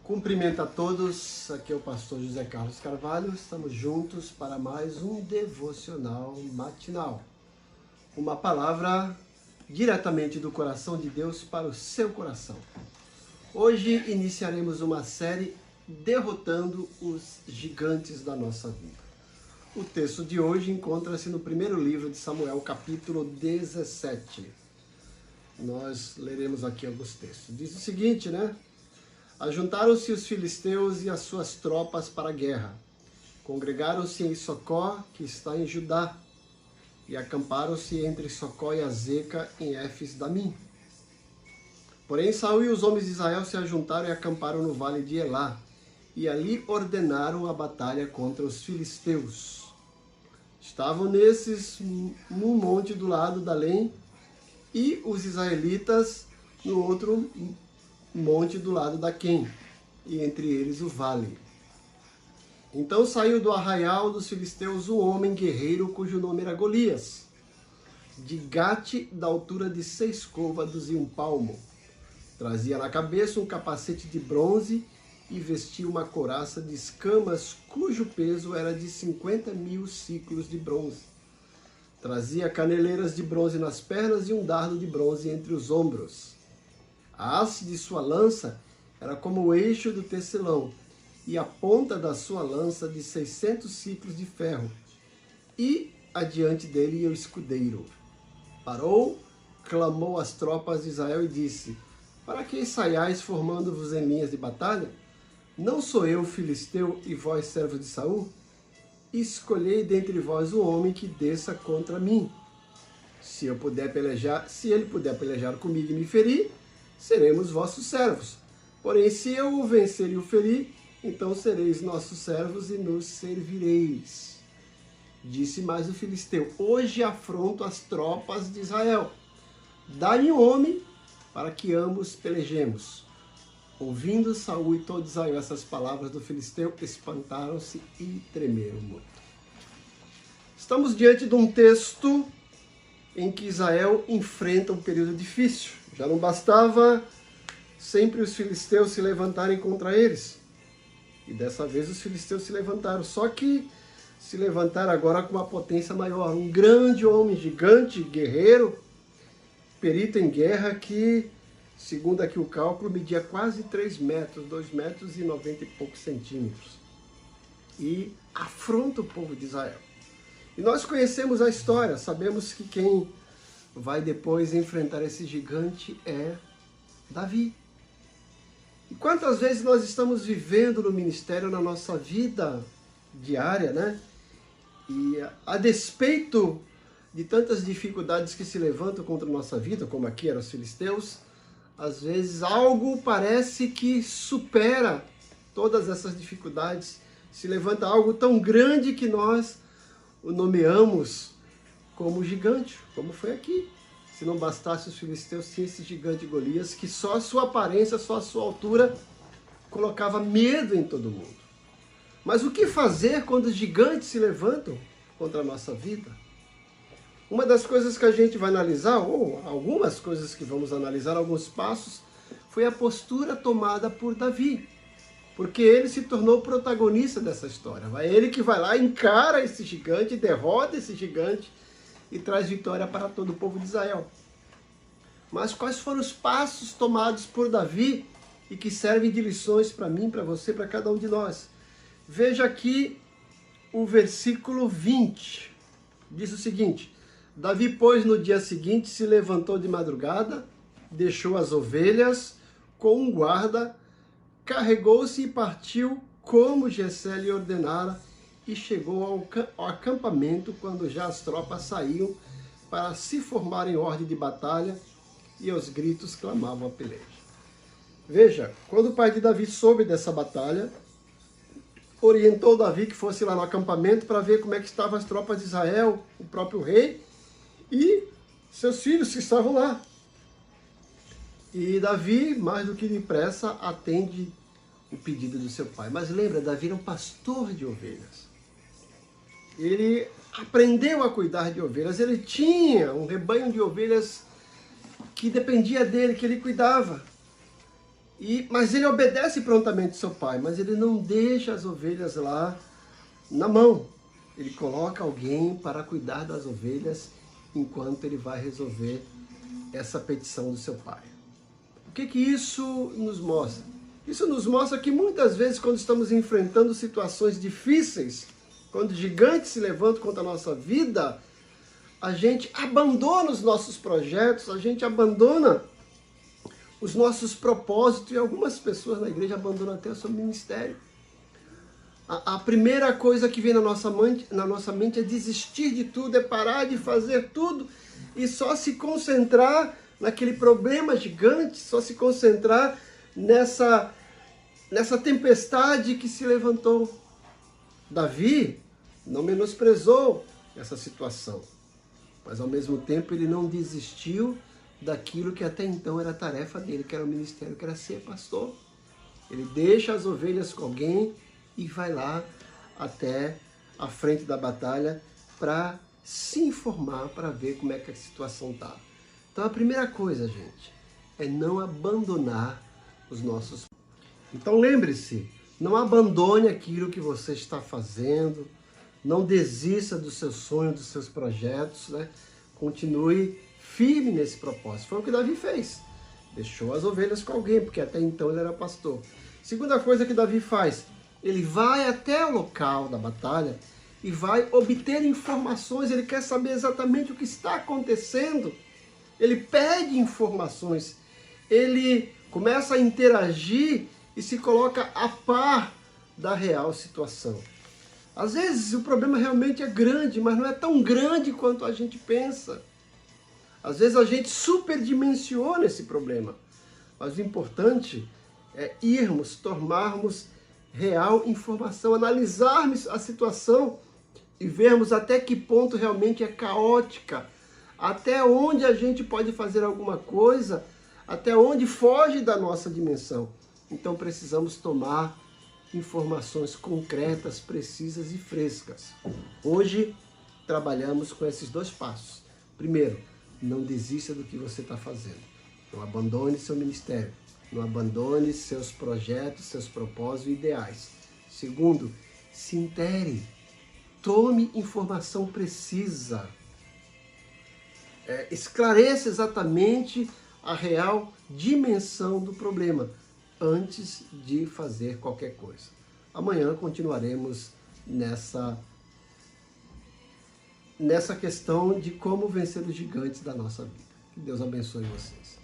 Cumprimento a todos, aqui é o pastor José Carlos Carvalho, estamos juntos para mais um devocional matinal. Uma palavra diretamente do coração de Deus para o seu coração. Hoje iniciaremos uma série derrotando os gigantes da nossa vida. O texto de hoje encontra-se no primeiro livro de Samuel, capítulo 17. Nós leremos aqui alguns textos. Diz o seguinte, Ajuntaram-se os filisteus e as suas tropas para a guerra. Congregaram-se em Socó, que está em Judá, e acamparam-se entre Socó e Azeca, em Éfes-Damim. Porém, Saul e os homens de Israel se ajuntaram e acamparam no vale de Elá, e ali ordenaram a batalha contra os filisteus. Estavam nesses num monte do lado da Além, e os israelitas no outro monte do lado da Quém, e entre eles o vale. Então saiu do arraial dos filisteus um homem guerreiro cujo nome era Golias, de Gate, da altura de 6 côvados e 1 palmo. Trazia na cabeça um capacete de bronze e vestia uma couraça de escamas cujo peso era de 50.000 siclos de bronze. Trazia caneleiras de bronze nas pernas e um dardo de bronze entre os ombros. A haste de sua lança era como o eixo do tecelão, e a ponta da sua lança de 600 siclos de ferro. E adiante dele ia o escudeiro. Parou, clamou às tropas de Israel e disse: Para que ensaiais formando-vos em linhas de batalha? Não sou eu filisteu e vós servos de Saul? Escolhei dentre vós um homem que desça contra mim. Se ele puder pelejar comigo e me ferir, seremos vossos servos. Porém, se eu o vencer e o ferir, então sereis nossos servos e nos servireis. Disse mais o filisteu: Hoje afronto as tropas de Israel. Dá-me um homem para que ambos pelejemos. Ouvindo Saul e todo Israel essas palavras do filisteu, espantaram-se e tremeram muito. Estamos diante de um texto em que Israel enfrenta um período difícil. Já não bastava sempre os filisteus se levantarem contra eles. E dessa vez os filisteus se levantaram. Só que se levantaram agora com uma potência maior. Um grande homem, gigante, guerreiro, perito em guerra, que, segundo aqui o cálculo, media quase 3 metros, 2 metros e 90 e poucos centímetros. E afronta o povo de Israel. E nós conhecemos a história, sabemos que quem vai depois enfrentar esse gigante é Davi. E quantas vezes nós estamos vivendo no ministério, na nossa vida diária, E a despeito de tantas dificuldades que se levantam contra a nossa vida, como aqui eram os filisteus, às vezes algo parece que supera todas essas dificuldades, se levanta algo tão grande que nós o nomeamos como gigante, como foi aqui. Se não bastasse os filisteus, tinha esse gigante Golias, que só a sua aparência, só a sua altura, colocava medo em todo mundo. Mas o que fazer quando os gigantes se levantam contra a nossa vida? Uma das coisas que a gente vai analisar, ou algumas coisas que vamos analisar, alguns passos, foi a postura tomada por Davi. Porque ele se tornou protagonista dessa história. É ele que vai lá, encara esse gigante, derrota esse gigante e traz vitória para todo o povo de Israel. Mas quais foram os passos tomados por Davi e que servem de lições para mim, para você, para cada um de nós? Veja aqui o versículo 20. Diz o seguinte: Davi, pois, no dia seguinte se levantou de madrugada, deixou as ovelhas com um guarda, carregou-se e partiu como Jessé lhe ordenara, e chegou ao acampamento quando já as tropas saíam para se formar em ordem de batalha, e aos gritos clamavam a peleja. Veja, quando o pai de Davi soube dessa batalha, orientou Davi que fosse lá no acampamento para ver como é que estavam as tropas de Israel, o próprio rei e seus filhos que estavam lá. E Davi, mais do que depressa, atende o pedido do seu pai. Mas lembra, Davi era um pastor de ovelhas. Ele aprendeu a cuidar de ovelhas, ele tinha um rebanho de ovelhas que dependia dele, que ele cuidava. Mas ele obedece prontamente seu pai, mas ele não deixa as ovelhas lá na mão. Ele coloca alguém para cuidar das ovelhas enquanto ele vai resolver essa petição do seu pai. O que isso nos mostra? Isso nos mostra que muitas vezes, quando estamos enfrentando situações difíceis, quando gigantes se levantam contra a nossa vida, a gente abandona os nossos projetos, a gente abandona os nossos propósitos, e algumas pessoas na igreja abandonam até o seu ministério. A primeira coisa que vem na nossa mente é desistir de tudo, é parar de fazer tudo e só se concentrar naquele problema gigante, só se concentrar nessa tempestade que se levantou. Davi não menosprezou essa situação, mas ao mesmo tempo ele não desistiu daquilo que até então era a tarefa dele, que era o ministério, que era ser pastor. Ele deixa as ovelhas com alguém e vai lá até a frente da batalha para se informar, para ver como é que a situação está. Então a primeira coisa, gente, é não abandonar os nossos... Então lembre-se, não abandone aquilo que você está fazendo, não desista do seu sonho, dos seus projetos, né? Continue firme nesse propósito. Foi o que Davi fez. Deixou as ovelhas com alguém, porque até então ele era pastor. Segunda coisa que Davi faz, ele vai até o local da batalha e vai obter informações, ele quer saber exatamente o que está acontecendo. Ele pede informações, ele começa a interagir e se coloca a par da real situação. Às vezes o problema realmente é grande, mas não é tão grande quanto a gente pensa. Às vezes a gente superdimensiona esse problema. Mas o importante é irmos, tomarmos real informação, analisarmos a situação e vermos até que ponto realmente é caótica, até onde a gente pode fazer alguma coisa, até onde foge da nossa dimensão. Então precisamos tomar informações concretas, precisas e frescas. Hoje trabalhamos com esses dois passos. Primeiro, não desista do que você está fazendo. Não abandone seu ministério. Não abandone seus projetos, seus propósitos e ideais. Segundo, se intere. Tome informação precisa. Esclareça exatamente a real dimensão do problema antes de fazer qualquer coisa. Amanhã continuaremos nessa questão de como vencer os gigantes da nossa vida. Que Deus abençoe vocês.